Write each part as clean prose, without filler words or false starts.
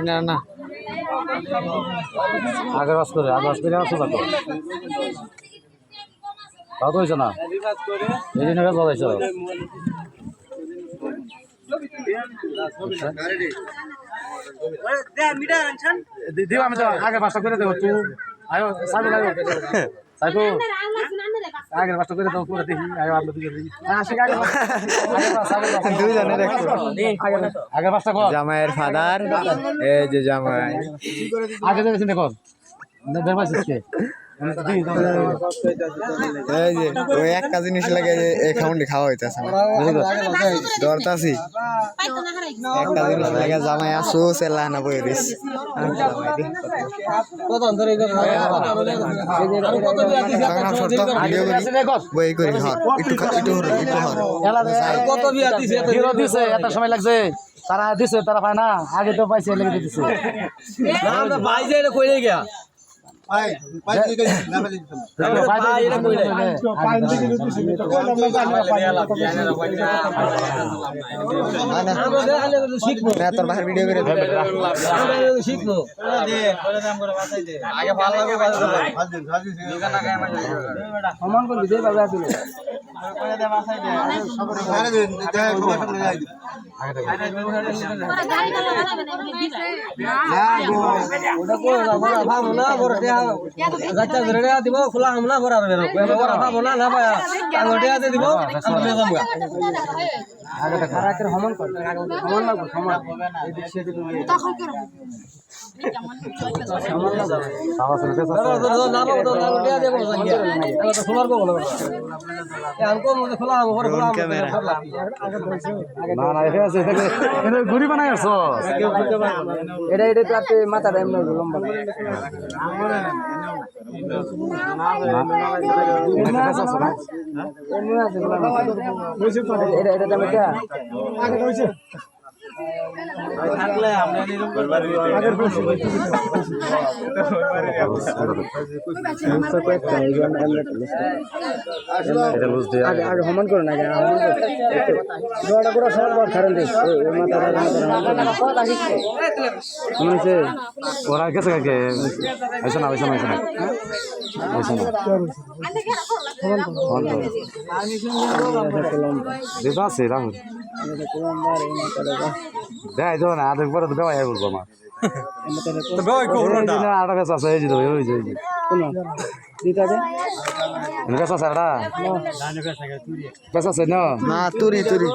না না আগে বাস করে আসো তো তাও তো হয়েছে না এই জন্য বলাইছ দিও আমি তো আগে বাসটা করে দেবো তুই আয়ো সাইকেল আয়ো সাইকেল আগের বাসটা করে দেবো পুরো দেখি আয়ো আপনি দুজনের আগের বাসটা কর জামাইয়ের ফাদার এই যে জামাই আগে দেখেছেন দেখো দেখবাইছিস কে এই যে ওই একটা জিনিস লাগে অ্যাকাউন্টে খাওয়া হইতাছে দরতাছি একটা জিনিস লাগে জামাই আসো সেলা না বই দিস বই করি কত বিয়া দিছে হিরো দিছে এত সময় লাগছে তারা দিছে তারা পায় না আগে তো পাইছে লেগে দিছে না আমরা ভাই যাই না কইরে গিয়া ভাই ভাই কি কই না ভাই ভাই এটা কইলে পাইন দিকে দিছে তো কোন আমরা জানি না শিখবো না তোর বাহির ভিডিও করে শিখবো দে করে দাম করে বাঁচাই দে আগে ভালো লাগে বাঁচাই দে দোকান আগে আমার সমান করবি দে বাবা আসলে করে দে বাঁচাই দে সব করে দে দে দোকান সামনে যাই আগে ওরা গাড়ি গেল না গো ওটা কো না বড় ভাবো না বড় গাচ্চা ধরে দিব খোলা হামনা বড় বড় ভাবো না না ভাই আঙুটিয়া দে দিব আমরা যামগা আগে তো খারাকের হমন কর হমন না হমন এই দিক সে দিক তখন করব হমন না যাবে না বাবু তো আঙুটিয়া দেব জাঙ্গিয়া এটা তো খোলার বল এ আমকো মধ্যে খোলা হাম বড় খোলা না না এটা আছে এটা ঘুরি বানাই আছো এটা এটা তো আপনি মাথাটা এমন লম্বা থাকলে আমরা নিরম হমান করো না ওরা গেছে কাকে আইসা না দিদা আছে রাহুল দেয় তো না আধেক পরে তো দেওয়াই বলবো আমার আটা বেশ আছে এই যে ওই যে বেশ আছে আটা বেশ আছে না তুরি তুরি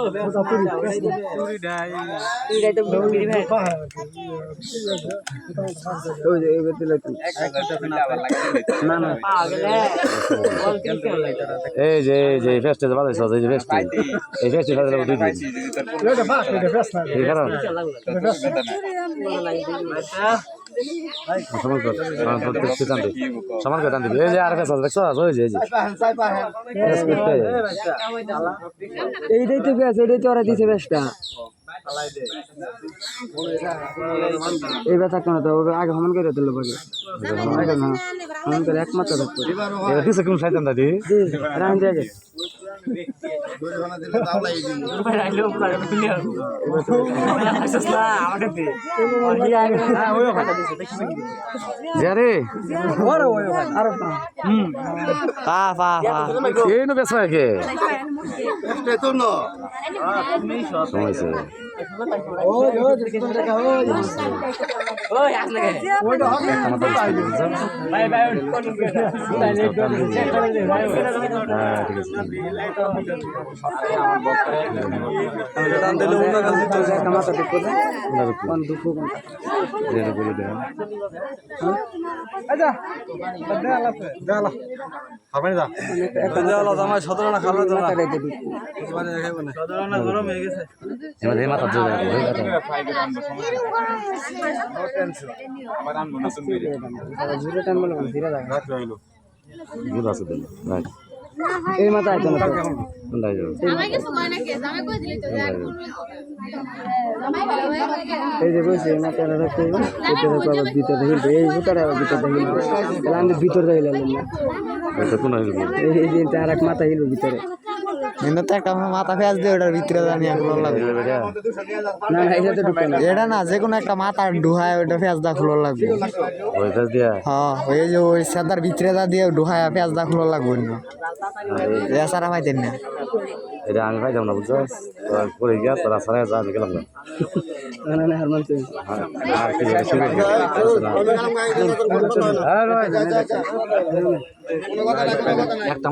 এই যে ফেস্টে বাজাইছ এই যে ফেস্টে এই ফেস্টে সাথে দুই দিন এই কারণ সমান করে টান দিবি এই যে আর ফেস দেখছ ওই যে এইটাই তো গ্যাস এইটাই তো ওরা দিছে বেশটা এইবার থাকতো না তো আগে হমান করে দিল বাকি হমান করে একমাত্র থাকতো এটা দিছে কোন সাইতান দাদি রান দিয়ে এই মাথা আইতো না এই যে বসে মাথাটা রাখতে ভিতরে এই ভিতরে ভিতর দেখলাম না এই যে আর এক মাথা হিল ভিতরে কিন্তু তো একটা মাথা ফেঁস দিয়ে ওটার ভিতরে জানিয়ে খোলা লাগবে না না এটা তো ঢুকে না এটা না যে কোনো একটা মাথা ডুহায় ওটা ফেঁস দা খোলা লাগবে ওই ফেস দিয়া হ্যাঁ ওই যে ওই সাদার ভিতরে দা দিয়ে ডুহায় ফেঁস দা খোলা লাগবে না এছাড়া পাইতেন না এটা আমি পাইতাম না বুঝছো তোরা পরে গিয়া তোরা সারা যা আমি গেলাম না না না হারমান তুই আর কি যে শুরু একটা